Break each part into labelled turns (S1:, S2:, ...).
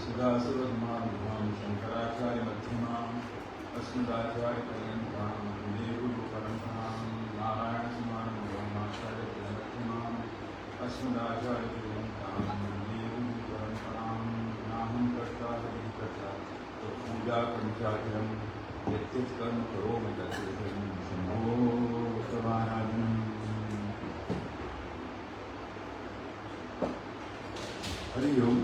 S1: सदाशिवसमारम्भां शङ्कराचार्यमध्यमाम् अस्मदाचार्यपर्यन्तां वन्दे गुरुपरम्परां नारायणसमारम्भाम् आचार्यमध्यमाम् अस्मदाचार्यपर्यन्तां वन्दे गुरुपरम्परां नाहं कर्ता हरिः कर्ता पूजा कर्मचारिणं यत् कर्म करोमि तत् शम्भो भगवानादिनं हरि ओम.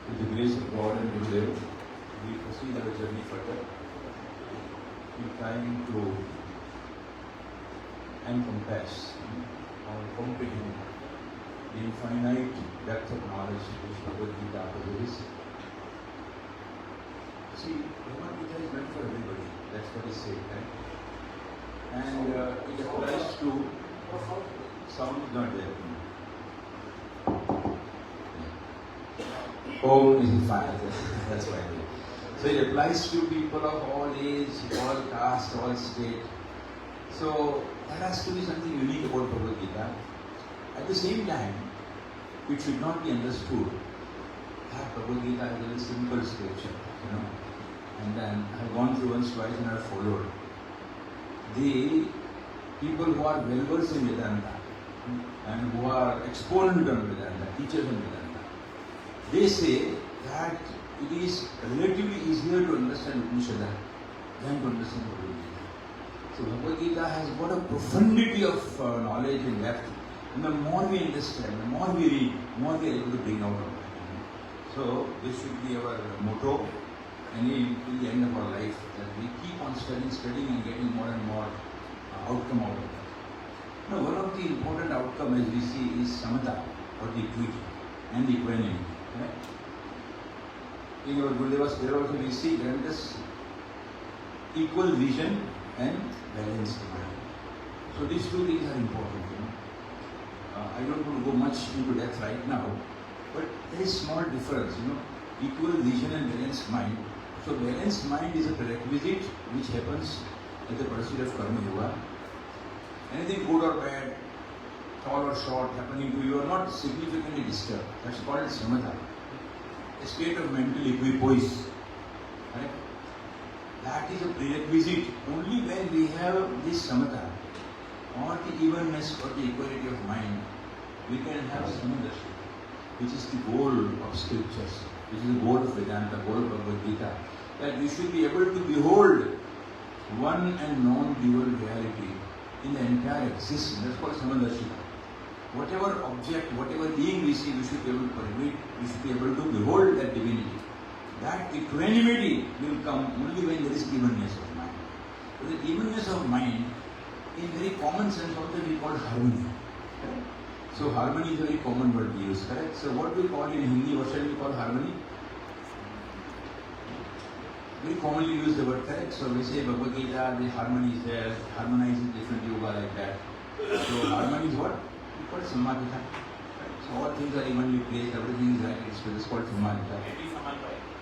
S1: With the grace of God and Gurudev, we proceed our journey further. We are trying to encompass or comprehend the infinite depth of knowledge which Bhagavad Gita possesses. See, Bhagavad Gita is meant for everybody. That's what is said, right? And it applies to sound is not there. Om is fire. That's why. So it applies to people of all age, all caste, all state. So there has to be something unique about Bhagavad Gita. At the same time, it should not be understood that Bhagavad Gita is a very simple scripture, And then I have gone through once, twice, and I have followed. The people who are well versed in Vedanta and who are exponents on Vedanta, teachers on Vedanta, they say that it is relatively easier to understand Upanishad than to understand Bhagavad Gita. So Bhagavad Gita has got a profundity of knowledge and depth, and the more we understand, the more we read, the more we are able to bring out of it. So this should be our motto. And till the end of our life, that we keep on studying and getting more and more outcome out of that. Now, one of the important outcomes, as we see, is samatha, or the equity, and the equanimity. Right? In our Gurudeva's prayer also we see grant us equal vision and balanced mind. So these two things are important. I don't want to go much into depth right now, but there is small difference. Equal vision and balanced mind. So balanced mind is a prerequisite which happens at the pursuit of karma yoga. Anything good or bad, tall or short happening to you are not significantly disturbed. That's called samatha. A state of mental equipoise. Right? That is a prerequisite. Only when we have this samatha or the evenness or the equality of mind, we can have samadhi, which is the goal of scriptures, which is the goal of Vedanta, goal of Bhagavad Gita. That we should be able to behold one and non-dual reality in the entire existence. That's called Samadarshika. Whatever object, whatever being we see, we should be able to perceive, we should be able to behold that divinity. That equanimity will come only when there is evenness of mind. So the evenness of mind, in very common sense, also we call harmony. Correct? So harmony is a very common word we use, correct? So what we call in Hindi, what shall we call harmony? Very commonly use the word, correct? So we say Bhagavad Gita, the harmony is there, harmonizing different yoga like that. So harmony is what? We call it Samadhita. So all things are evenly placed, everything is right, it's called Samadhita.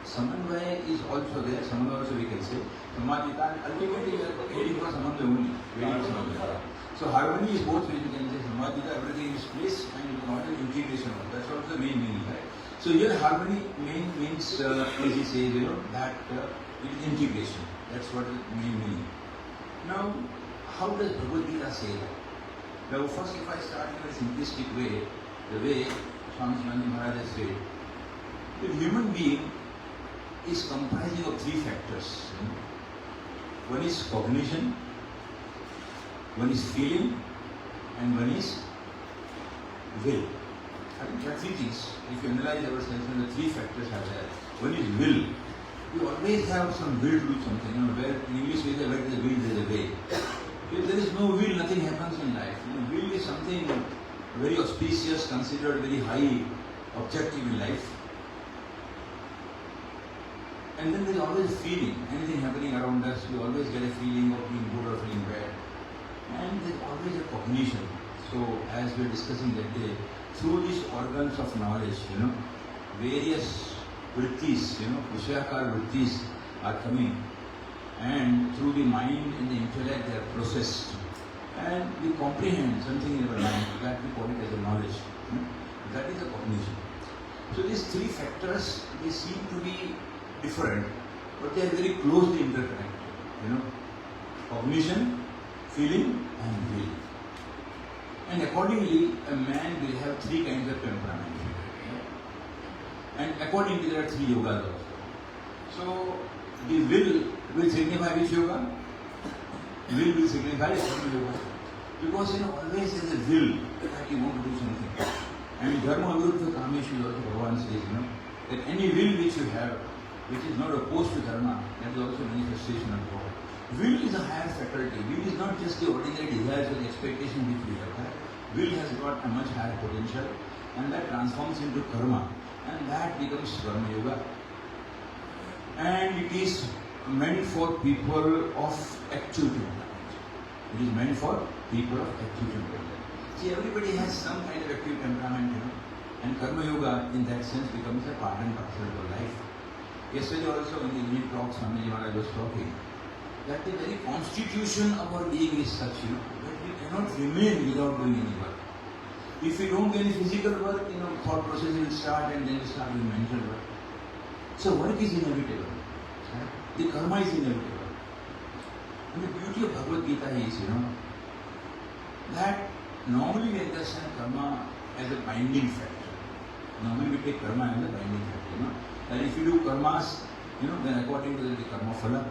S1: Samanvaya is also there, Samanvaya also we can say. Samadhita, ultimately we are heading for Samanvaya only. So harmony is both ways, you can say Samadhita, everything is placed and not an integration. That's also the main meaning, right? So here harmony means, as he says, that it is integration. That's what it means. Now, how does Bhagavad Gita say that? Now, first, if I start in a simplistic way, the way Swami Shivananda Maharaj has said, the human being is comprising of three factors. One is cognition, one is feeling, and one is will. I think there are three things. If you analyze ourselves, the three factors are there. One is will. We always have some will to do something. Where in English we say, where there is a will, there is a way. If there is no will, nothing happens in life. Will is something very auspicious, considered very high objective in life. And then there is always a feeling. Anything happening around us, we always get a feeling of being good or feeling bad. And there is always a cognition. So, as we were discussing that day, through these organs of knowledge, various vrittis, Vishayakar vrittis are coming, and through the mind and the intellect they are processed. and we comprehend something in our mind, that we call it as a knowledge. That is a cognition. So these three factors, they seem to be different, but they are very closely interconnected. Cognition, feeling, and will. And accordingly, a man will have three kinds of temperament. And accordingly, there are three yogas also. So the will signify which yoga? Will signify karma yoga. Because always there is a will that you want to do something. I mean, dharma aviruddha kameshu also Bhagavan says, that any will which you have, which is not opposed to dharma, that is also manifestation of God. Will is a higher faculty. Will is not just the ordinary desires or expectation which we have. Will has got a much higher potential, and that transforms into karma, and that becomes karma yoga. And it is meant for people of active temperament. It is meant for people of active temperament. See, everybody has some kind of active temperament, and karma yoga in that sense becomes a part and parcel of life. Yesterday also in the evening talk, Swamiji Maharaj was talking that the very constitution of our being is such, that we cannot remain without doing any work. If we don't do any physical work, thought process will start, and then we start doing mental work. So work is inevitable. The karma is inevitable. And the beauty of Bhagavad Gita is, that normally we understand karma as a binding factor. Normally we take karma as a binding factor. That if you do karmas, then according to the karma phala.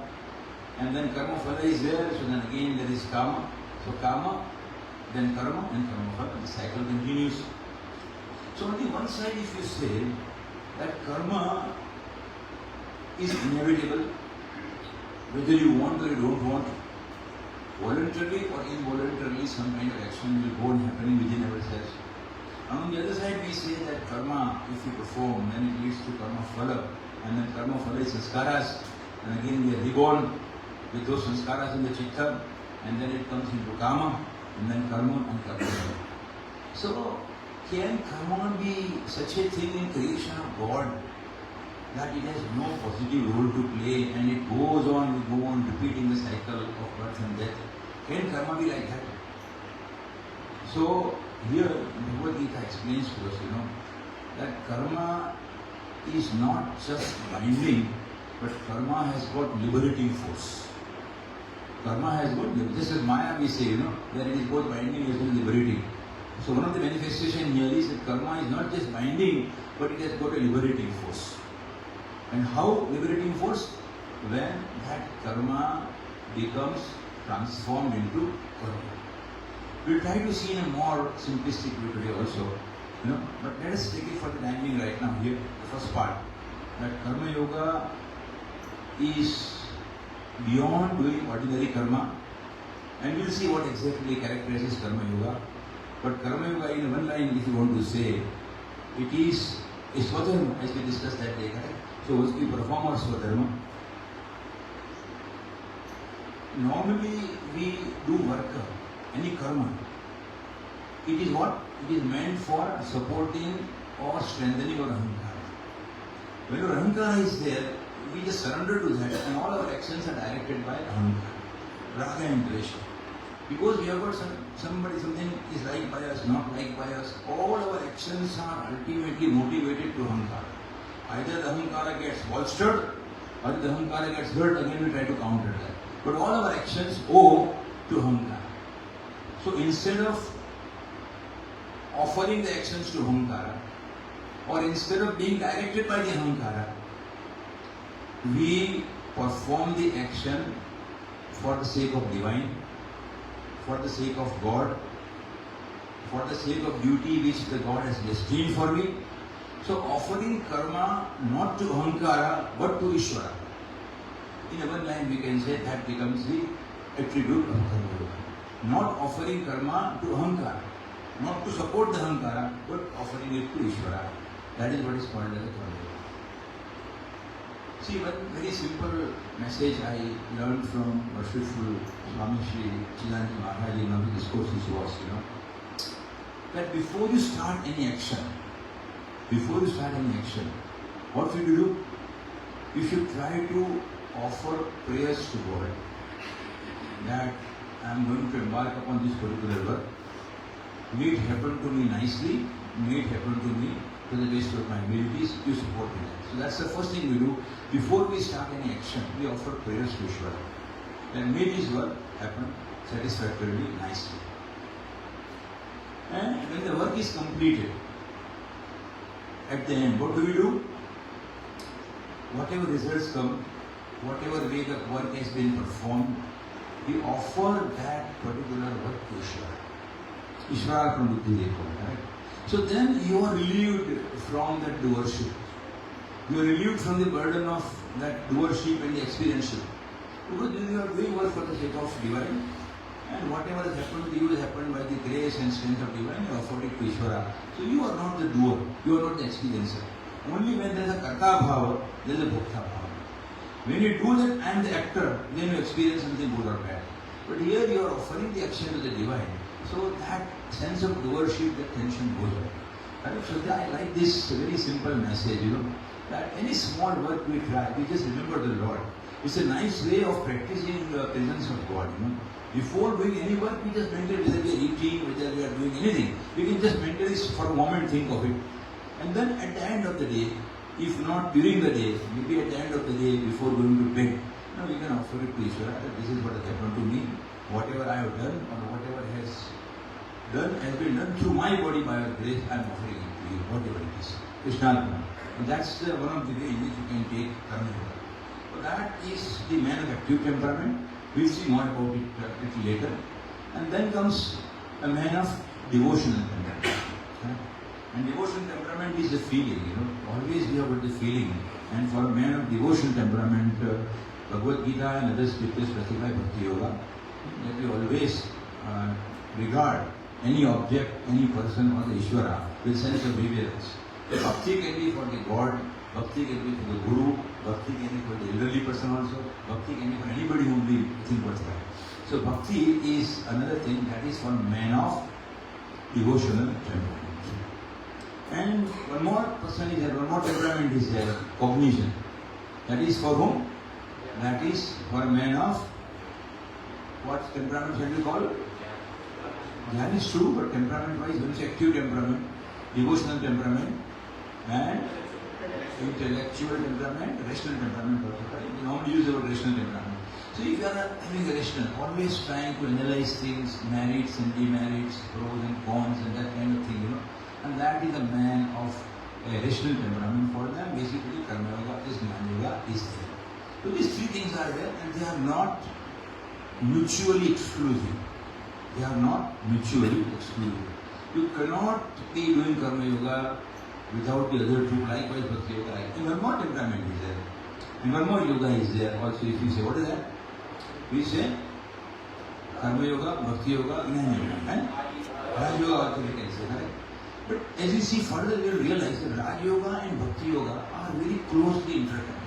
S1: And then karma phala is there, so then again there is karma. So karma, then karma, and karma phala. The cycle continues. So on the one side, if you say that karma is inevitable, whether you want or you don't want, voluntarily or involuntarily, some kind of action will go on happening within ourselves. And on the other side, we say that karma, if you perform, then it leads to karma phala, and then karma phala is sanskaras, and again we are reborn with those sanskaras in the chitta, and then it comes into kama, and then karma and karma. So, can karma be such a thing in creation of God that it has no positive role to play, and it goes on repeating the cycle of birth and death? Can karma be like that? So here Bhagavad Gita explains to us, that karma is not just binding, but karma has got liberating force. Karma has got, just as Maya we say, that it is both binding as well as liberating. So one of the manifestations here is that karma is not just binding, but it has got a liberating force. And how liberating force? When that karma becomes transformed into karma. We'll try to see in a more simplistic way today also, but let us take it for the time being right now here, the first part, that karma yoga is beyond doing ordinary karma, and we'll see what exactly characterizes karma yoga. But karma yoga, in one line, if you want to say, it is a swadharma, as we discussed that day, correct? So once we perform our swadharma, normally we do work, any karma. It is what? It is meant for supporting or strengthening our ahankara. When our ahankara is there, we just surrender to that, and all our actions are directed by ahankara, raga and dvesha. Because we have got something is liked by us, not liked by us, all our actions are ultimately motivated to ahankara. Either the ahankara gets bolstered, or the ahankara gets hurt, again we try to counter that. But all our actions owe to ahankara. So instead of offering the actions to ahankara, or instead of being directed by the ahankara, we perform the action for the sake of divine, for the sake of God, for the sake of duty which the God has destined for me. So offering karma not to ahankara but to Ishvara. In one line we can say that becomes the attribute of karma yoga. Not offering karma to ahankara, not to support the ahankara, but offering it to Ishvara. That is what is called as a karma yoga. See, one very simple message I learned from worshipful Swami Shri Chidanand Maharaj in one of his discourses was, that before you start any action, what should you do? You should try to offer prayers to God that I am going to embark upon this particular work. May it happen to me nicely, may it happen to me to the best of my abilities, you support me. So that's the first thing we do. Before we start any action, we offer prayers to Ishvara. And may this work happen satisfactorily, nicely. And when the work is completed, at the end, what do? Whatever results come, whatever way the work has been performed, we offer that particular work to Ishvara. Ishvara from Buddhi Dekho, right? So then you are relieved from that doership. You are relieved from the burden of that doership and the experiential. Because you are doing work for the sake of divine, and whatever has happened to you has happened by the grace and strength of divine, you offer it to Ishvara. So you are not the doer, you are not the experiencer. Only when there is a karta bhava, there is a bhokta bhava. When you do that, I am the actor, then you experience something good or bad. But here you are offering the action to the divine. So that sense of doership, that tension goes away. Right? So I like this very simple message, that any small work we try, we just remember the Lord. It's a nice way of practicing the presence of God, Before doing any work, we just mentally, whether we are eating, whether we are doing anything, we can just mentally for a moment think of it. And then at the end of the day, if not during the day, maybe at the end of the day, before going to bed, we can offer it to Ishvara that this is what has happened to me. Whatever I have done or whatever has been done through my body by your grace, I am offering it to you, whatever it is. Krishnarpana. And that's one of the ways in which you can take Karma Yoga. So that is the man of active temperament. We'll see more about it a little later. And then comes a man of devotional temperament. And devotional temperament is the feeling, Always we have got the feeling. And for a man of devotional temperament, Bhagavad Gita and other scriptures specify Bhakti Yoga. That we always regard any object, any person or the Ishvara with sense of reverence. Bhakti can be for the God, Bhakti can be for the Guru, Bhakti can be for the elderly person also, Bhakti can be for anybody whom we think was right. So Bhakti is another thing that is for man of devotional temperament. And one more person is there, one more temperament is there, cognition. That is for whom? That is for a man of what temperament shall we call? That is true, but temperament-wise, when it's active temperament, devotional temperament, and intellectual temperament, rational temperament also. We normally use the word rational temperament. So if you are having a rational, always trying to analyze things, merits and demerits, pros and cons and that kind of thing, and that is a man of a rational temperament. For them, basically, Karma Yoga is Jnana Yoga is there. So these three things are there, and they are not mutually exclusive. They are not mutually exclusive. You cannot be doing Karma Yoga without the other two, likewise Bhakti Yoga. And one more temperament is there. And one more yoga is there also. If you say, what is that? We say Karma Yoga, Bhakti Yoga, Jnana Yoga. And Raj Yoga also we can say, right? But as you see further, you will realize that Raj Yoga and Bhakti Yoga are very closely interconnected.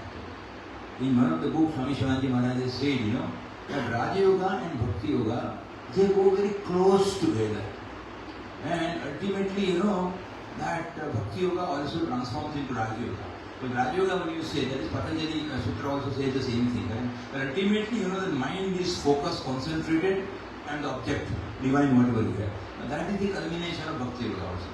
S1: In one of the books, Swami Shivanji Maharaj has said, that Raja Yoga and Bhakti Yoga, they go very close together. And ultimately, that Bhakti Yoga also transforms into Raja Yoga. But Raja Yoga, when you say, that is Patanjali Sutra also says the same thing, right? But ultimately, the mind is focused, concentrated, and the object, divine whatever you have. Now, that is the culmination of Bhakti Yoga also.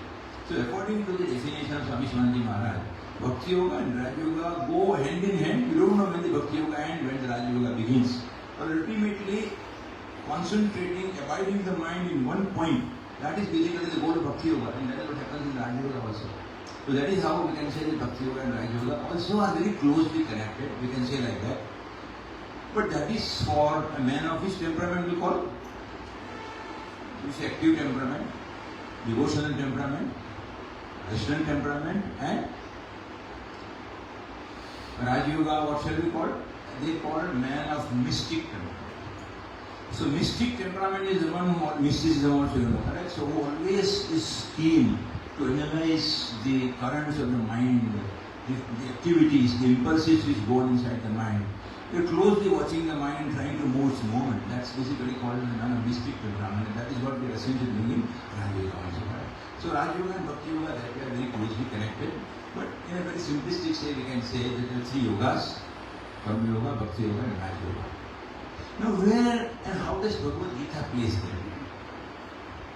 S1: So according to the definition of Swami Shivanji Maharaj, Bhakti Yoga and Raja Yoga go hand in hand. You don't know when the Bhakti Yoga ends, when the Raja Yoga begins. But ultimately, concentrating, abiding the mind in one point, that is basically the goal of Bhakti Yoga, and that is what happens in Raja Yoga also. So that is how we can say that Bhakti Yoga and Raja Yoga also are very closely connected, we can say like that. But that is for a man of which temperament we call? Which active temperament, devotional temperament, rational temperament, and Raja Yoga, what shall we call? They call man of mystic temperament. So mystic temperament is the one who mysticism also, correct? So who always is keen to analyze the currents of the mind, the activities, the impulses which go inside the mind. You're closely watching the mind, trying to move its movement. That's basically called the man of mystic temperament, and that is what we are essentially doing in Raja Yoga also. So Raja Yoga and Bhakti Yoga, they are very closely connected. But in a very simplistic way, we can say that there are three yogas: Karma Yoga, Bhakti Yoga, and Raja Yoga. Now where and how does Bhagavad Gita place there?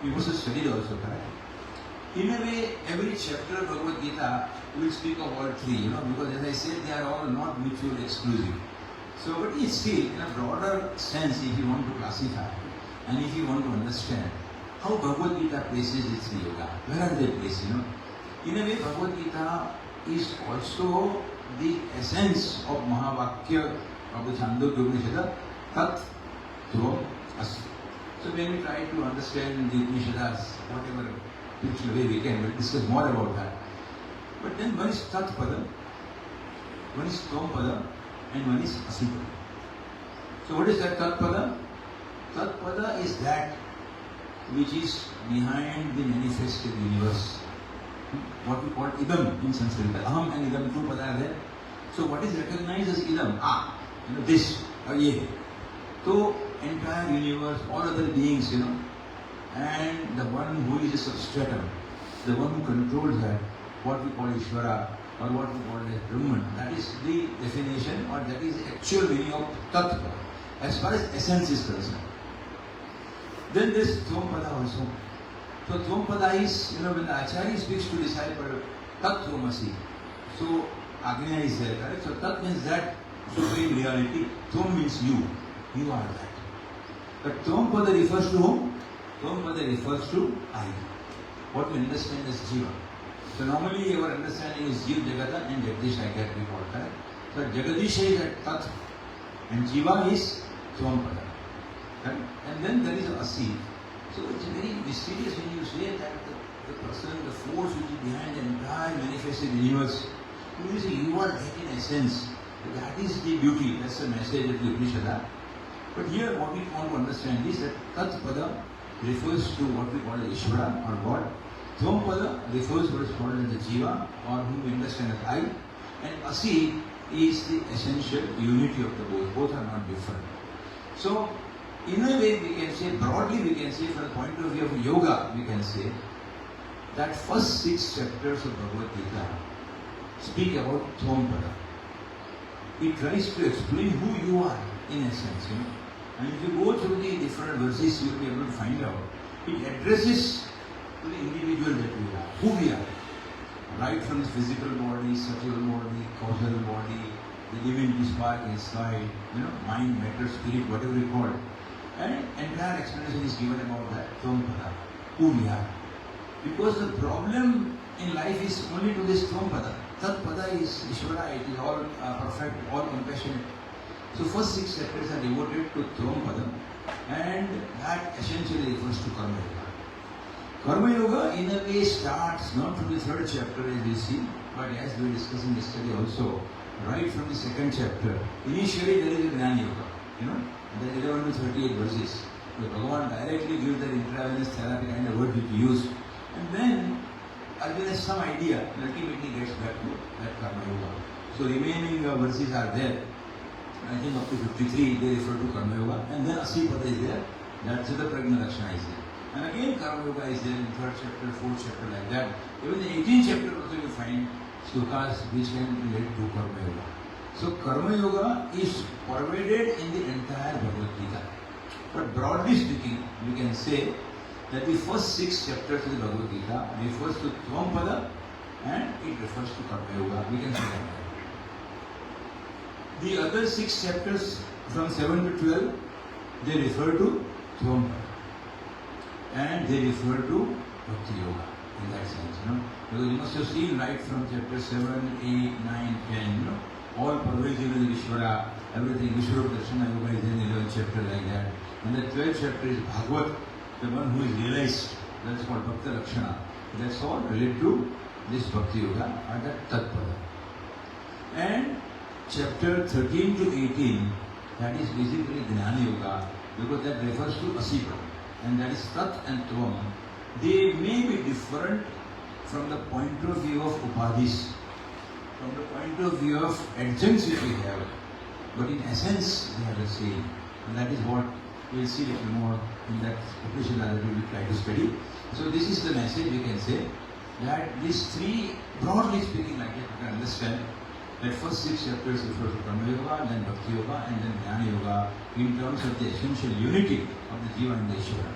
S1: We must have studied also, correct? In a way, every chapter of Bhagavad Gita will speak of all three, because as I said, they are all not mutually exclusive. So, but it's still, in a broader sense, if you want to classify, and if you want to understand how Bhagavad Gita places its yoga, where are they placed, In a way, Bhagavad Gita is also the essence of Mahavakya of the Chandogya Upanishad, Tat Dhruvam Asi. So when we try to understand the Upanishads, whatever which way we can, we'll discuss more about that. But then one is Tat Pada, one is Tvam Pada, and one is Asi Pada. So what is that Tat Pada? Tat Pada is that which is behind the manifested universe. What we call Idam in Sanskrit. Aham and Idam, two pada are there. So what is recognized as Idam? This, or ye. So entire universe, all other beings, and the one who is a substratum, the one who controls that, what we call Ishvara, or what we call as Brahman, that is the definition, or that is the actual meaning of Tattva, as far as essence is concerned. Then there is Tvam Pada also. So Tvam Pada is, when the Acharya speaks to disciple, Tat Tvamasi. So Agnya is there, correct? So Tat means that supreme reality. Tvam means you. You are that. But Tvam Pada refers to whom? Tvam Pada refers to I. What we understand as Jiva. So normally our understanding is Jiva Jagata and Jagadish I get before, correct? So Jagadish is at Tat and Jiva is Tvam Pada. Right? And then there is Asi. So it's very mysterious when you say that the person, the force which is behind the entire manifested universe, you say you are that in essence. That is the beauty, that's the message of the Upanishad. But here what we want to understand is that Tat Pada refers to what we call Ishvara or God. Tvam Pada refers to what is called as the Jiva or whom we understand as I. And Asi is the essential unity of the both. Both are not different. So in a way we can say, broadly we can say, from the point of view of yoga, we can say that first 6 chapters of Bhagavad Gita speak about Tvam Pada. It tries to explain who you are in essence. And if you go through the different verses, you will be able to find out. It addresses to the individual that we are, who we are. Right from the physical body, subtle body, causal body, the living spark inside, mind, matter, spirit, whatever you call it. And entire explanation is given about that, Tvam Pada, who we are. Because the problem in life is only to this Tvam Pada. Tat Pada is Ishvara, it is all perfect, all compassionate. So first 6 chapters are devoted to Tvam Pada, and that essentially refers to Karma Yoga. Karma Yoga in a way starts not from the 3rd chapter as we see, but as we were discussing yesterday also, right from the 2nd chapter. Initially there is a Jnana Yoga, the 11 to 38 verses. The Bhagavan directly gives that intravenous therapy kind of word which he used. And then Arjuna has some idea, and ultimately gets back to that Karma Yoga. So remaining verses are there. I think up to 53 they refer to Karma Yoga. And then Asi Pada is there. That's the Prajna Lakshana is there. And again Karma Yoga is there in 3rd chapter, 4th chapter, like that. Even the 18th chapter also you find slokas which can relate to Karma Yoga. So Karma Yoga is pervaded in the entire Bhagavad Gita. But broadly speaking, we can say that the first 6 chapters of the Bhagavad Gita refers to Tvam Pada and it refers to Karma Yoga. We can say that. The other 6 chapters from 7 to 12, they refer to Tvam Pada. And they refer to Bhakti Yoga in that sense. Because you must have seen right from chapter 7, 8, 9, 10, all pervasive is Ishvara, everything, Vishwarupa Darshana Yoga is in the 11th chapter like that. And the 12th chapter is Bhagavat, the one who is realized, that's called Bhakta Lakshana. That's all related to this Bhakti Yoga or that Tat Pada. And chapter 13 to 18, that is basically Jnana Yoga, because that refers to Asi Pada. And that is Tat and Tvam. They may be different from the point of view of Upadhis, from the point of view of adjuncts which we have, but in essence they are the same. And that is what we will see a little more in that Upanishad that we will try to study. So this is the message we can say, that these 3, broadly speaking, like you can understand, That first 6 chapters refer to Karma Yoga, then Bhakti Yoga, and then Jnana Yoga in terms of the essential unity of the Jiva and the Ishvara.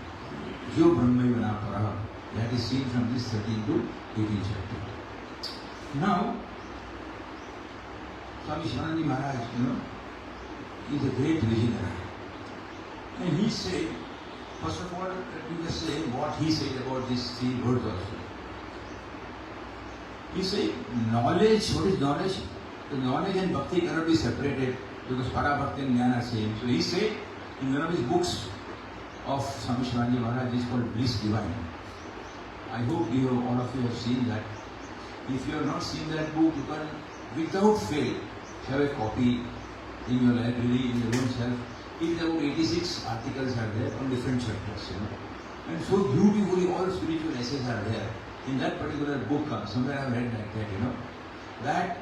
S1: Jo Brahmayana Paraha, that is seen from this 13 to 18 chapter. Now, Swami Shivananda Maharaj, is a great visionary. And he said, first of all, let me just say what he said about these 3 words also. He said, knowledge, what is knowledge? The knowledge and bhakti cannot be separated because para bhakti and jnana are same. So he said in one of his books of Swami Shivananda Maharaj is called Bliss Divine. I hope all of you have seen that. If you have not seen that book, you can without fail have a copy in your library, in your own self. It is about 86 articles are there on different chapters, And so beautifully all spiritual essays are there. In that particular book, somewhere I have read like that, that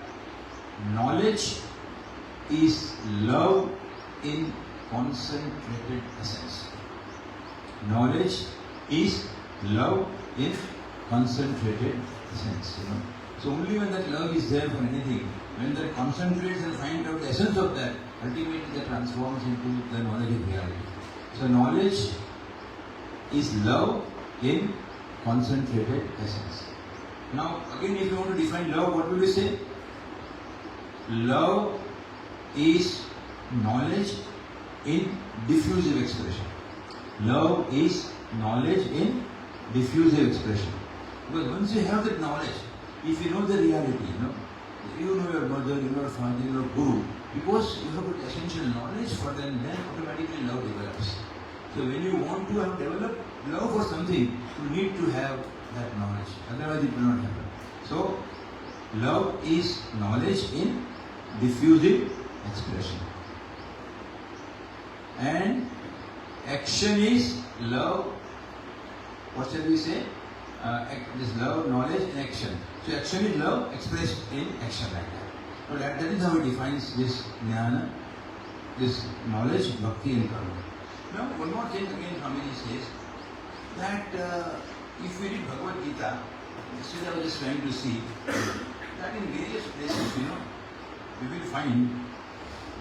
S1: knowledge is love in concentrated essence. Knowledge is love in concentrated essence, So only when that love is there for anything, when that concentrates and finds out the essence of that, ultimately that transforms into the knowledge of reality. So knowledge is love in concentrated essence. Now again, if you want to define love, what will you say? Love is knowledge in diffusive expression. Love is knowledge in diffusive expression. Because once you have that knowledge, if you know the reality, you know your mother, you know your father, you know your guru, because you have got essential knowledge for them, then automatically love develops. So when you want to have developed love for something, you need to have that knowledge. Otherwise it will not happen. So love is knowledge in diffusive expression. And action is love. What shall we say? This love, knowledge and action. So action is love expressed in action like that. So that is how he defines this jnana, this knowledge, bhakti and karma. Now one more thing again Swamiji says, that if we read Bhagavad Gita, yesterday I was just trying to see, that in various places, we will find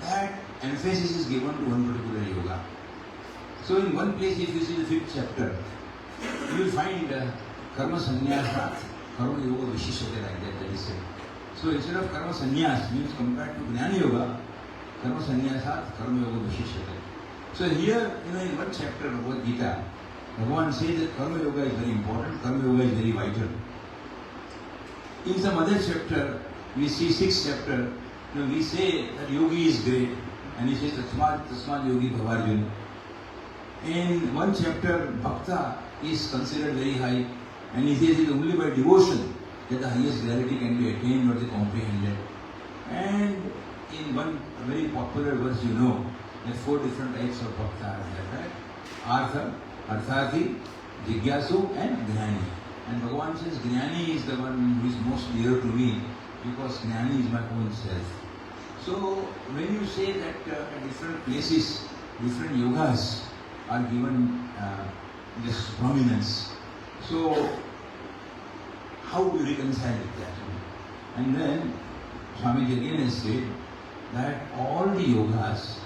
S1: that emphasis is given to one particular yoga. So in one place, if you see the 5th chapter, you will find karma sannyasa, karma yoga vishishate like that is said. So instead of karma sannyas means compared to jnana yoga, karma sannyasa, karma yoga vishishate. So here, in one chapter of Bhagavad Gita, Bhagavan says that karma yoga is very important, karma yoga is very vital. In some other chapter, we see 6th chapter, we say that yogi is great, and he says tasmad yogi bhavarjuna. In one chapter, bhakta is considered very high, and he says it is only by devotion that the highest reality can be attained or comprehended. And in one very popular verse, there are 4 different types of bhakta are there, right? Artha, Arthati, Jigyasu and Jnani. And Bhagavan says Jnani is the one who is most dear to me because Jnani is my own self. So when you say that at different places, different yogas are given this prominence, so how do you reconcile with that? And then Swamiji again has said that all the yogas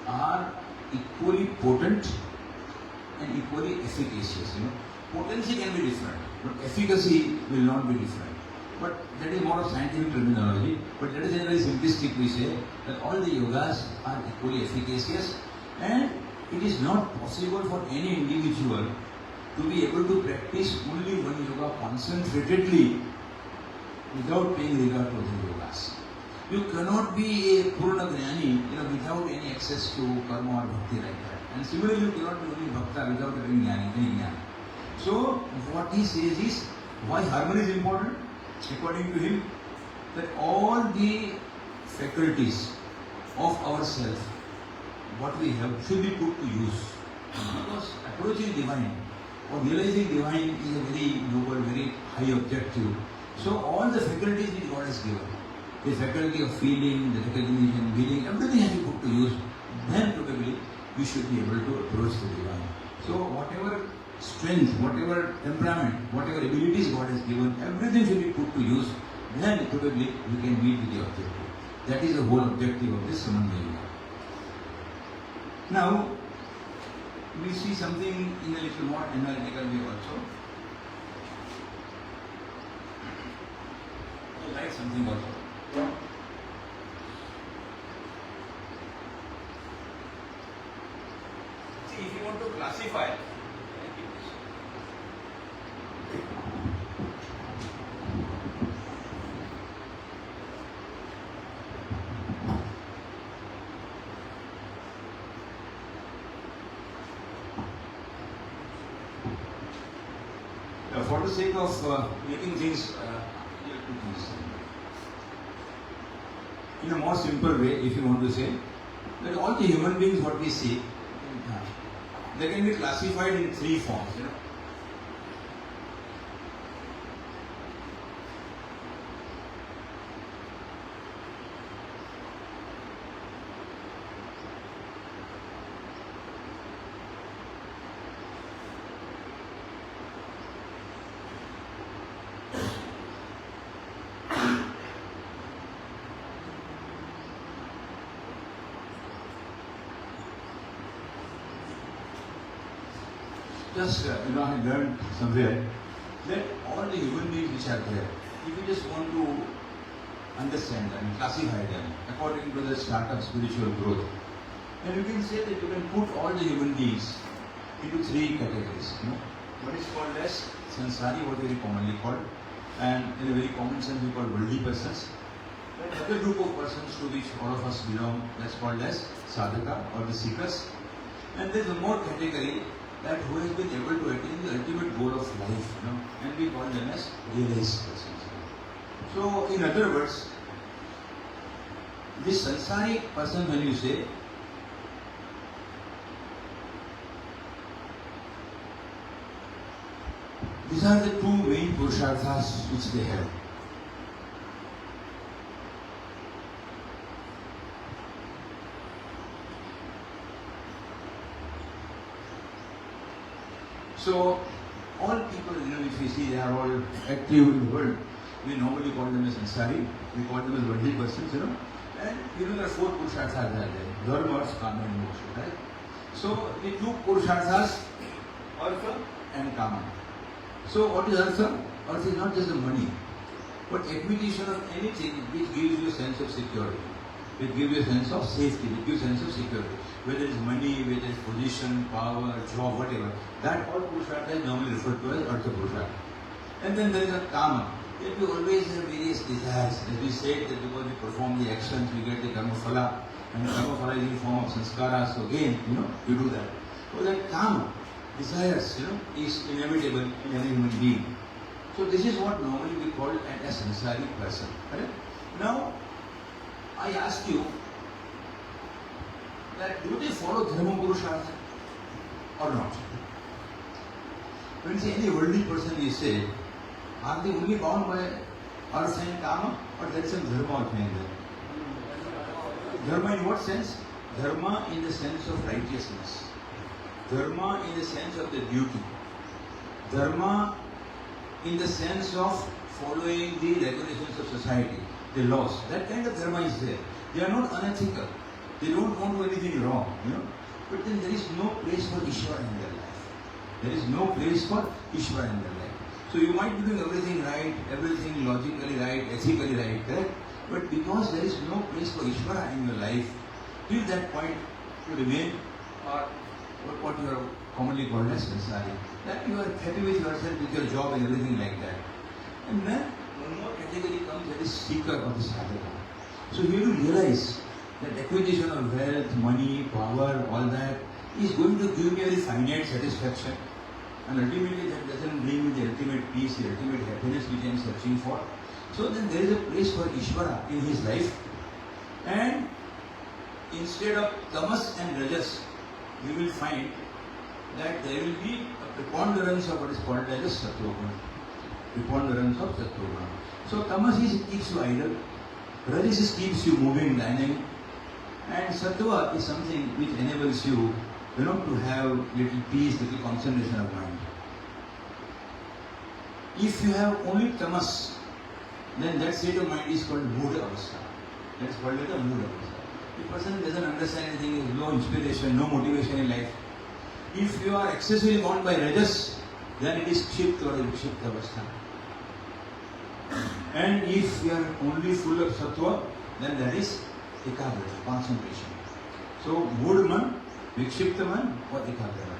S1: are equally potent and equally efficacious. Potency can be different, but efficacy will not be different. But that is more of scientific terminology. But that is very simplistic. We say that all the yogas are equally efficacious, and it is not possible for any individual to be able to practice only one yoga concentratedly without paying regard to other yogas. You cannot be a Purna Jnani, without any access to karma or bhakti like that. And similarly, you cannot be only bhakta without having jnana. So, what he says is, why harmony is important? According to him, that all the faculties of ourself, what we have, should be put to use. Because approaching divine or realizing divine is a very noble, very high objective. So, all the faculties which God has given, the faculty of feeling, the recognition, feeling, everything has to be put to use. Then probably we should be able to approach the divine. So whatever strength, whatever temperament, whatever abilities God has given, everything should be put to use. then probably we can meet with the objective. That is the whole objective of this Samanya Yoga. Now, we see something in a little more analytical way also. I'll write something also. See, if you want to classify, for the sake of making things in a more simple way, if you want to say, that all the human beings what we see, they can be classified in three forms. Just, I learned somewhere that all the human beings which are there, if you just want to understand them, classify them according to the startup spiritual growth, then you can say that you can put all the human beings into three categories. What is called as sansari, what is very commonly called, and in a very common sense we call worldly persons. Another group of persons to which all of us belong, that's called as sadhaka or the seekers. And there's a more category that who has been able to attain the ultimate goal of life, and we call them as realized persons. So, in other words, this sansari person, when you say, these are the two main purusharthas which they have. So, all people, if we see, they are all active in the world. We normally call them as sansari, we call them as worldly persons, and there are four purusharthas are there: dharma, artha, kama, and moksha, right? So, the two purusharthas, artha and kama. So, what is artha? Artha is not just the money, but acquisition of anything which gives you a sense of security, which gives you a sense of safety, which gives you a sense of security. Whether it's money, whether it's position, power, job, whatever, that all purushartha is normally referred to as artha purushartha. And then there is a kama. That we always have various desires. As we said, that because we perform the actions, we get the karma phala, and the karma phala is in the form of sanskara. So again, you do that. So that kama, desires, is inevitable in every human being. So this is what normally we call a sansari person. Right? Now, I ask you, that do they follow dharma purushartha or not? When you say any worldly person, you say, are they only bound by artha and kama, or there is some dharma also in there? Dharma in what sense? Dharma in the sense of righteousness. Dharma in the sense of the duty. Dharma in the sense of following the regulations of society, the laws. That kind of dharma is there. They are not unethical. They don't want to do anything wrong, But then there is no place for Ishvara in their life. There is no place for Ishvara in their life. So you might be doing everything right, everything logically right, ethically right, correct? But because there is no place for Ishvara in your life, till that point you remain, or what you are commonly called as sansari. That you are happy with yourself, with your job and everything like that. And then one more category comes, that is seeker of the sadhaka. So you have to realize that acquisition of wealth, money, power, all that is going to give me a very finite satisfaction, and ultimately that doesn't bring me the ultimate peace, the ultimate happiness which I am searching for. So then there is a place for Ishvara in his life, and instead of tamas and rajas, you will find that there will be a preponderance of what is called as a sattva guna. Preponderance of sattva guna. So tamas keeps you idle, rajas keeps you moving, dynamic, and sattva is something which enables you, to have little peace, little concentration of mind. If you have only tamas, then that state of mind is called mood avastha. That's called the mood avastha. The person doesn't understand anything, has no inspiration, no motivation in life. If you are excessively bound by rajas, then it is kshipt or vikshipta avastha. And if you are only full of sattva, then that is ekagrata, concentration. So mood man, vikshipta man or ekagrata.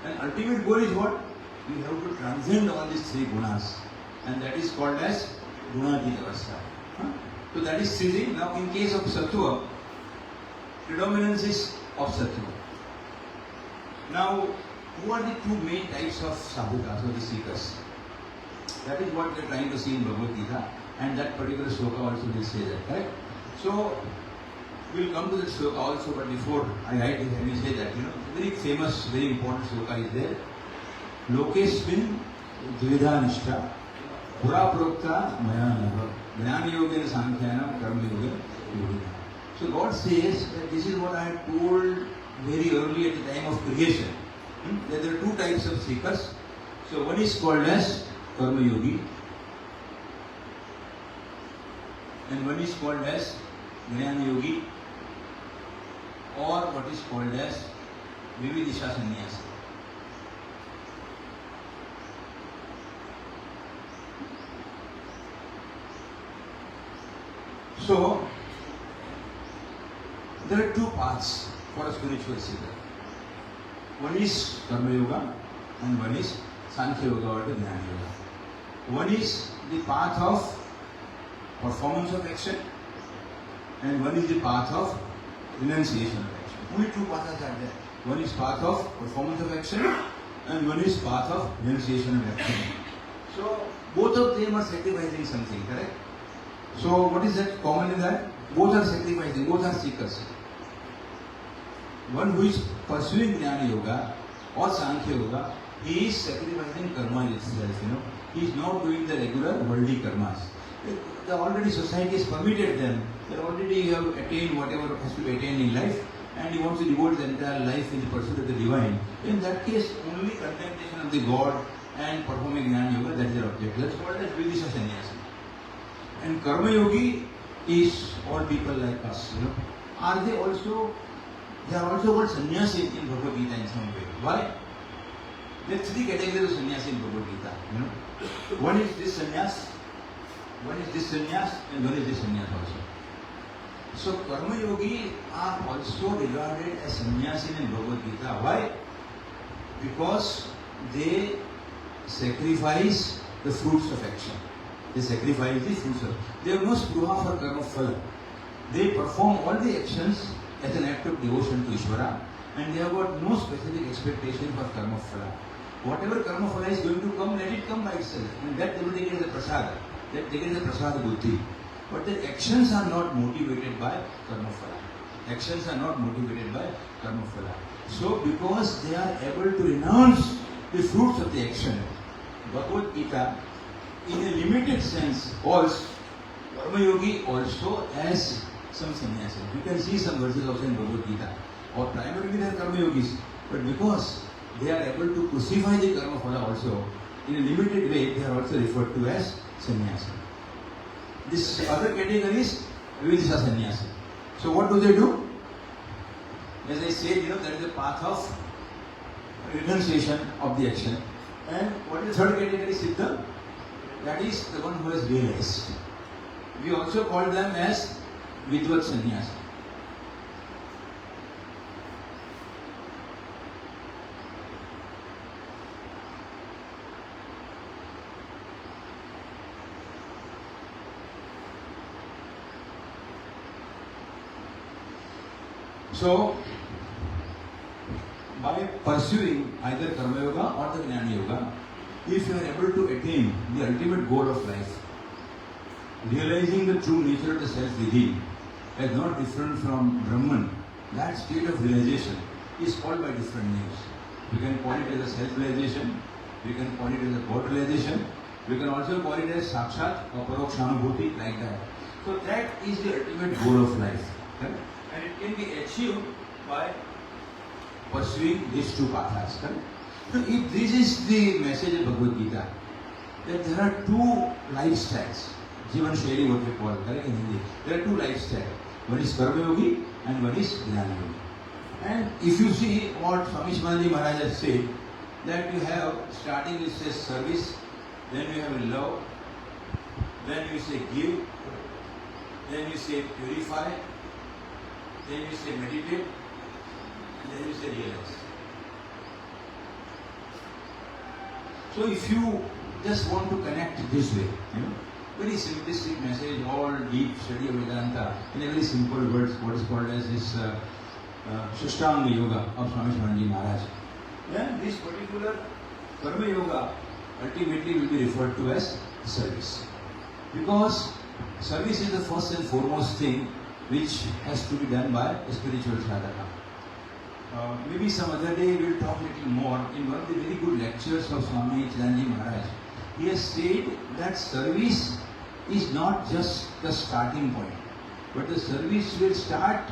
S1: And ultimate goal is what? We have to transcend all these three gunas, and that is called as gunadita avastha. So that is three. Now in case of sattva, predominance is of sattva. Now, who are the two main types of sadhakas or the seekers? That is what we are trying to see in Bhagavad Gita, and that particular shloka also will say that, right? So, we will come to that shloka also, but before I write it, let me say that, very famous, very important shloka is there. Lokesmin dvidha nishta pura prokta maya naha jnana yogena sankhyanam karma yogena yogena. So God says that this is what I had told very early at the time of creation. That there are two types of seekers. So one is called as karma yogi, and one is called as jnana yogi, or what is called as vividisha sannyasi. So there are two paths for a spiritual seeker. One is Karma Yoga and one is Sankhya Yoga or the Jnana Yoga. One is the path of performance of action and one is the path of renunciation of action. Only two paths are there. One is path of performance of action and one is path of renunciation of action. So both of them are sacrificing something, correct? So what is that common in that? Both are sacrificing, both are seekers. One who is pursuing Jnana Yoga or Sankhya Yoga, he is sacrificing karma itself, He is not doing the regular worldly karmas. The already society has permitted them. They already have attained whatever has to be attained in life, and he wants to devote his entire life in the pursuit of the divine. In that case, only contemplation of the God and performing Jnana Yoga, that is their objective. That's called as Vividisha Sannyasi. And Karma Yogi is all people like us, Are they also called sannyasi in Bhagavad Gita in some way. Why? There are three categories of sannyasi in Bhagavad Gita. One is this sannyas, one is this sannyas, and one is this sannyas also. So Karma Yogi are also regarded as sannyasi in Bhagavad Gita. Why? Because they sacrifice the fruits of action. They sacrifice the fruits of. They have no spruha for karma phala. They perform all the actions as an act of devotion to Ishvara, and they have got no specific expectation for karma phala. Whatever karma phala is going to come, let it come by itself, and that they will take it as a prasada. That they get as a prasada buddhi. But the actions are not motivated by karma phala. Actions are not motivated by karma phala. So because they are able to renounce the fruits of the action, Bhagavad Gita, in a limited sense, calls Karma Yogi also as some sannyasi. You can see some verses also in Bhagavad Gita. Or primarily they are Karma Yogis, but because they are able to crucify the Karma Phala also, in a limited way, they are also referred to as sannyasi. This other category is Vividisha sannyasi. So what do they do? As I said, there is a path of renunciation of the action. And what is the third category, Siddha? That is the one who has realized. We also call them as Vidvat Sannyasi. So, by pursuing either Karma Yoga or the Jnana Yoga, if you are able to attain the ultimate goal of life, realizing the true nature of the self within as not different from Brahman, that state of realization is called by different names. We can call it as a self-realization, we can call it as a God realization, we can also call it as Sakshat or Parokshanubhuti, like that. So that is the ultimate goal of life. Right? And it can be achieved by pursuing these two paths. Right? So if this is the message of Bhagavad Gita, that there are two lifestyles. Jivan Shaili, what we call, correct, in Hindi. There are two lifestyles. One is Karma Yogi and one is Jnana Yogi. And if you see what Swami Shivananda Maharaj has said, that you have, starting with say service, then you have love, then you say give, then you say purify, then you say meditate, and then you say realize. So if you just want to connect this way, very simplistic message, all deep study of Vedanta in a very simple words, what is called as this Shashtanga Yoga of Swami Shivananda Maharaj. Then this particular Karma Yoga ultimately will be referred to as service. Because service is the first and foremost thing which has to be done by a spiritual sadhaka. Maybe some other day we will talk a little more. In one of the very good lectures of Swami Chidanji Maharaj, he has said that service is not just the starting point, but the service will start,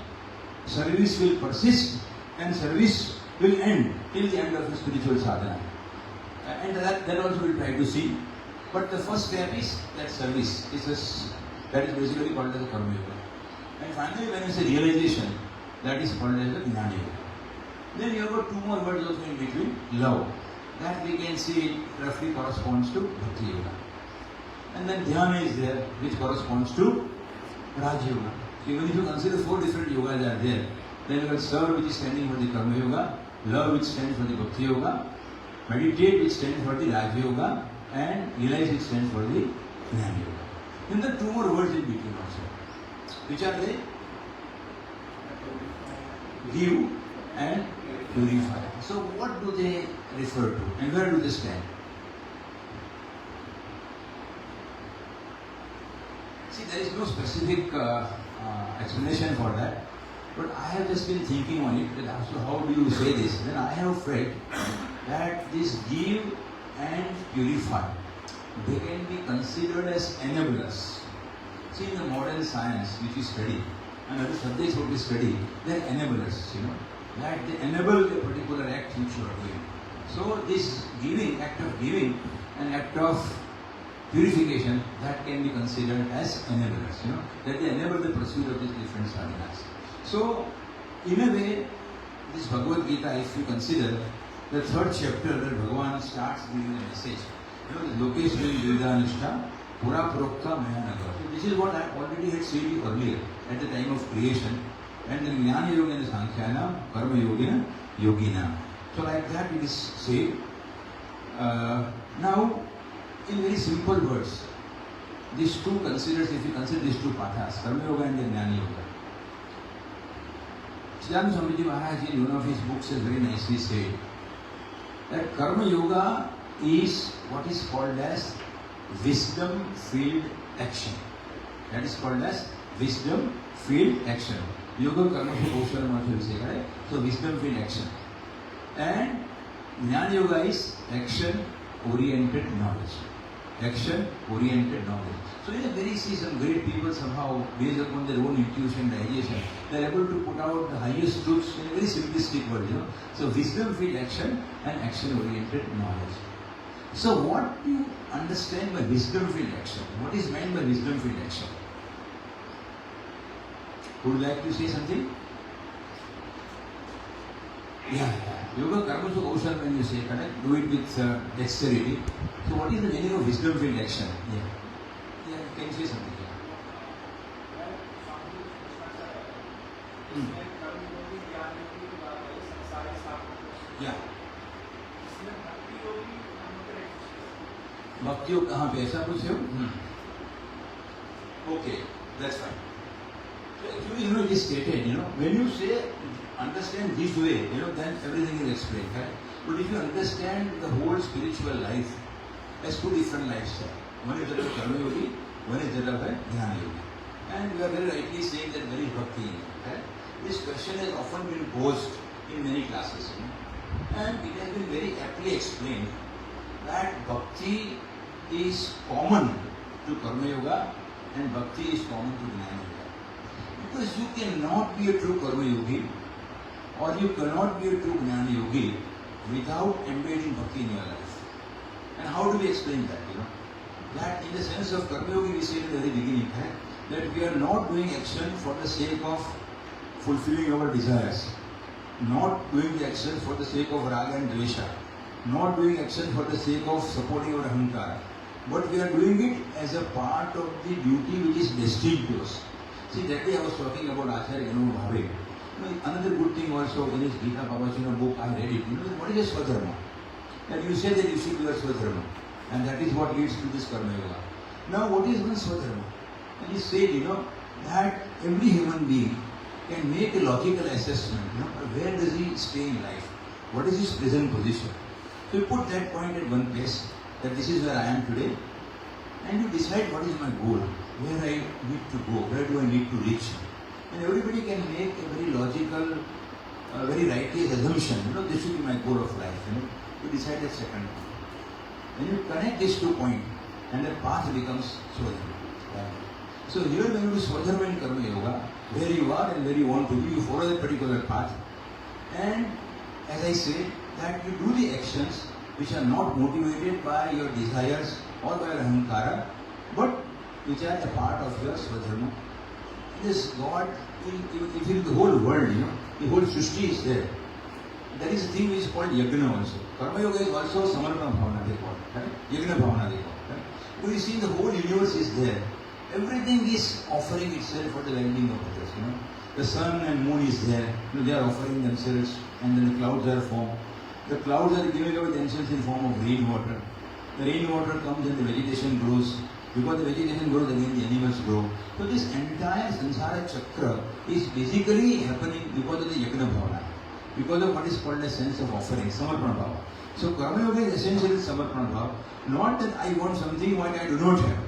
S1: service will persist, and service will end till the end of the spiritual sadhana. And that also we'll try to see. But the first step is that service. That is basically called as a Karma Yoga. And finally, when you say realization, that is called as a Jnana Yoga. Then you have got two more words also in between, love. That we can see roughly corresponds to Bhakti Yoga. And then Dhyana is there, which corresponds to Raj Yoga. So even if you consider four different yogas are there, then you have Serve, which is standing for the Karma Yoga, Love, which stands for the Bhakti Yoga, Meditate, which stands for the Raj Yoga, and Realize, which stands for the Jnana Yoga. Then there are two more words in between also. Which are they? Give and purify. So what do they refer to and where do they stand? See, there is no specific explanation for that, but I have just been thinking on it, that so how do you say this? Then I have felt that this give and purify, they can be considered as enablers. See, in the modern science which we study and other subjects what we study, they are enablers, that they enable a particular act which you are doing. So this giving, act of giving, an act of purification, that can be considered as enablers, that they enable the pursuit of these different sadhanas. So, in a way, this Bhagavad Gita, if you consider the third chapter where Bhagavan starts giving a message, Lokeshwari Dvida Nishtha, Pura Prokta Mayanagar. So this is what I already had said you earlier at the time of creation. And then Jnana Yogena Sankhyanam, Karma Yogena Yogina. So like that it is said. Now, in very simple words, these two considers, if you consider these two pathas, Karma Yoga and Jnana Yoga. Chidananda Swamiji Maharaj in one of his books has very nicely said that Karma Yoga is what is called as wisdom-filled action. That is called as wisdom-filled action. Yoga Karma Kaushalam also we say, right? So wisdom-filled action. And Jnana Yoga is action-oriented knowledge. Action-oriented knowledge. So in a very see some great people somehow based upon their own intuition, digestion, they are able to put out the highest truths in a very simplistic word, So wisdom-filled action and action-oriented knowledge. So what do you understand by wisdom-filled action? What is meant by wisdom-filled action? Would you like to say something? Yeah. Yoga Karma Kaushalam, when you say, correct, do it with dexterity. So what is the meaning of wisdom-filled action? Yeah, can you say something? Yeah. Bhakti Yoga कहाँ पे ऐसा कुछ है? Okay, that's fine. So actually, it is stated, when you say understand this way, then everything is explained, right? But if you understand the whole spiritual life as two different lifestyles, one is that of Karma Yogi, one is that of a Jnana Yogi. And we are very rightly saying that there is Bhakti in it, right? This question has often been posed in many classes, and it has been very aptly explained that Bhakti is common to Karma Yoga and Bhakti is common to Jnana Yoga. Because you cannot be a true Karma Yogi or you cannot be a true Jnana Yogi without embedding Bhakti in your life. And how do we explain that, that in the sense of Karma Yoga we said in the very beginning that we are not doing action for the sake of fulfilling our desires, not doing the action for the sake of raga and dvesha, not doing action for the sake of supporting our ahankara, but we are doing it as a part of the duty which is destined to us. See, that day I was talking about Acharya Bhave. Another good thing also in his Gita Babachina book, I read it. What is a Swadharma? That you say that you should do your Swadharma, and that is what leads to this Karma Yoga. Now, what is one Swadharma? And he said, that every human being can make a logical assessment, where does he stay in life? What is his present position? So you put that point at one place, that this is where I am today, and you decide what is my goal, where I need to go, where do I need to reach. And everybody can make a very logical, very righteous assumption, this should be my goal of life, You decide that second. When you connect these 2 points, and the path becomes Swadharma. So here when you do Swadharma and Karma Yoga, where you are and where you want to be, you follow that particular path. And as I say, that you do the actions which are not motivated by your desires or by your ahankara, but which are a part of your Swadharma. This God, if the whole world, the whole Srishti is there. There is a thing which is called Yagna also. Karma Yoga is also Samarpana Bhavana, they call it. Right? Yagna Bhavana, they call it. Right? So you see, the whole universe is there. Everything is offering itself for the well-being of others. The sun and moon is there. They are offering themselves, and then the clouds are formed. The clouds are giving away themselves in form of rainwater. The rainwater comes and the vegetation grows. Because the vegetation grows, again the animals grow. So this entire Sansara Chakra is basically happening because of the Yagna Bhavana. Because of what is called a sense of offering, Samarpana Bhava. So Karma Yoga is essentially Samarpana Bhava. Not that I want something what I do not have.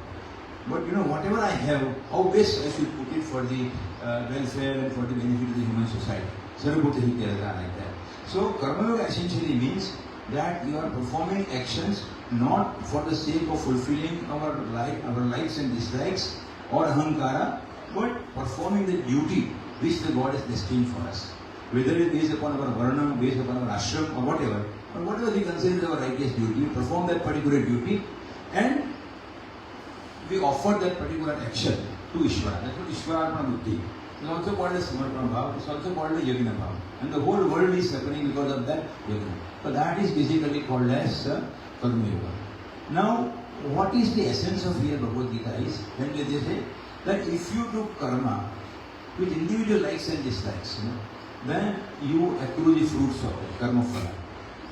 S1: But whatever I have, how best I should put it for the welfare and for the benefit of the human society. Sarvabhuta Hityartha, like that. So Karma Yoga essentially means that you are performing actions not for the sake of fulfilling our likes and dislikes or ahankara, but performing the duty which the God has destined for us. Whether it is upon our varna, based upon our ashram or whatever we consider our righteous duty, we perform that particular duty and we offer that particular action to Ishvara. That's what Ishvararpana Buddhi. It's also called as Samarpana Bhava, it's also called as Yagna Bhava. And the whole world is happening because of that Yagna. So that is basically called as Karma Yoga. Now, what is the essence of here Bhagavad Gita is, when they say that if you do karma with individual likes and dislikes, then you accrue the fruits of it, karma phala.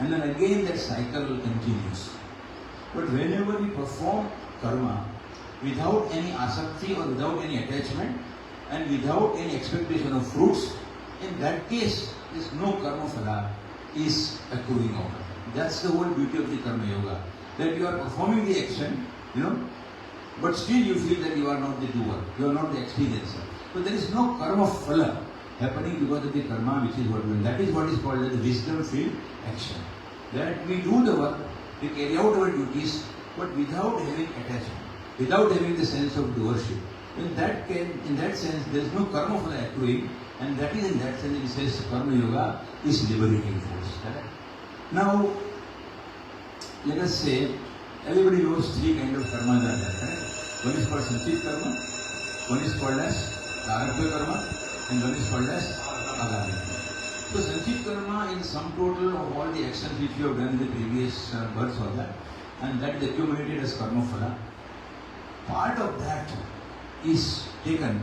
S1: And then again that cycle continues. But whenever we perform karma without any asakti or without any attachment and without any expectation of fruits, in that case, this no karma phala is accruing out of it. That's the whole beauty of the Karma Yoga. That you are performing the action, but still you feel that you are not the doer, you are not the experiencer. So there is no karma phala happening because of the karma which is what we do. That is what is called as the wisdom-filled action. That we do the work, we carry out our duties, but without having attachment, without having the sense of doership. In that sense, there is no karma phala accruing, and that is in that sense it says Karma Yoga is liberating force. Correct? Now, let us say, everybody knows 3 kinds of karmas are there. Correct? One is called Sanchit Karma, one is called as Prarabdha Karma, and one is called as Agami Karma. So Sanchit Karma is sum total of all the actions which you have done in the previous births or that, and that is accumulated as Karma Phala. Part of that is taken,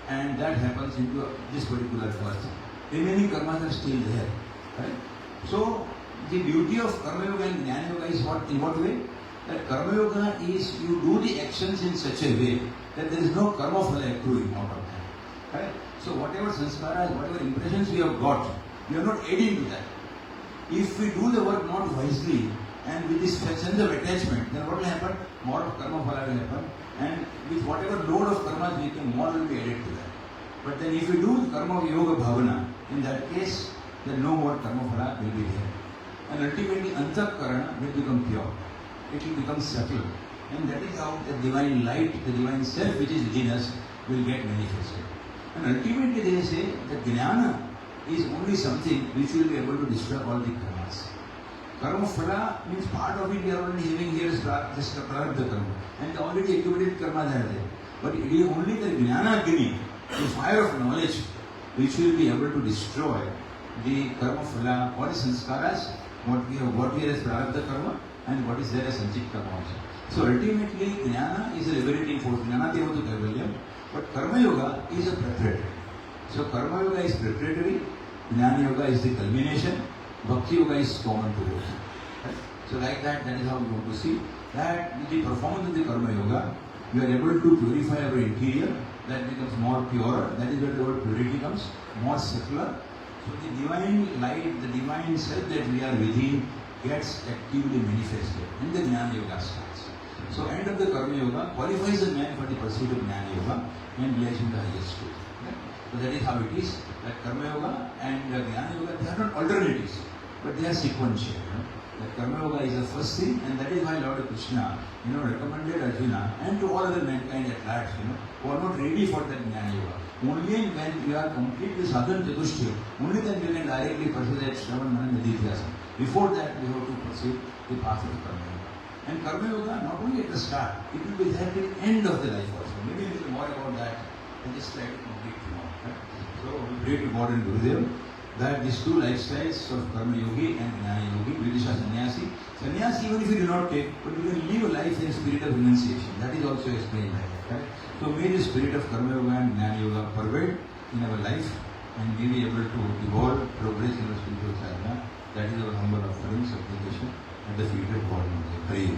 S1: and that happens into this particular birth. Remaining karmas are still there. Right? So the beauty of Karma Yoga and Jnana Yoga is what? In what way? That Karma Yoga is you do the actions in such a way that there is no karma phala accruing out of that. Right? So whatever sanskaras, whatever impressions we have got, we are not adding to that. If we do the work not wisely and with this sense of attachment, then what will happen? More of karma phala will happen, and with whatever load of karmas we can, more will be added to that. But then if we do karma yoga bhavana, in that case, then no more karma phala will be there. And ultimately, antahkarana will become pure. It will become subtle. And that is how the divine light, the divine self which is within us will get manifested. And ultimately they say that jnana is only something which will be able to destroy all the karmas. Karma phala means part of it we are already having here is just a prarabdha karma. And the already accumulated karma are there. But it is only the jnana agni, the fire of knowledge, which will be able to destroy the karma phala, what is sanskaras, what we have as prarabdha karma, and what is there as sanchit karma also. So ultimately, jnana is a liberating force. Jnana devatu kaivalyam, but karma yoga is a preparatory. So karma yoga is preparatory, jnana yoga is the culmination, bhakti yoga is common to both. Right? So like that is how we want to see that with the performance of the karma yoga, we are able to purify our interior, that becomes more pure, that is where the word purity comes, more secular. So the divine light, the divine self that we are within gets actively manifested and the Jnana Yoga starts. So end of the Karma Yoga qualifies a man for the pursuit of Jnana Yoga and lies in the highest truth. Okay? So that is how it is, that Karma Yoga and Jnana Yoga, they are not alternatives, but they are sequential. That Karma Yoga is the first thing, and that is why Lord Krishna, recommended Arjuna and to all other mankind at large, who are not ready for that Jnana Yoga. Only when we are completely sadhan chatushtya, only then we can directly pursue that Shravan Manan Nididhyasana. Before that, we have to pursue the path of Karma Yoga. And Karma Yoga, not only at the start, it will be there at the end of the life also. Maybe a little more about that and just try to complete tomorrow. Right? So we pray to God and Gurudev that these two lifestyles of Karma Yogi and Jnana Yogi, Vidisha Sannyasi. Sannyasi, even if you do not take, but you can live a life in a spirit of renunciation. That is also explained like that. Right? So may the spirit of Karma Yoga and Jnana Yoga pervade in our life and we be able to evolve, progress in our spiritual sadhana. That is our humble offering, supplication at the feet of God. Hari.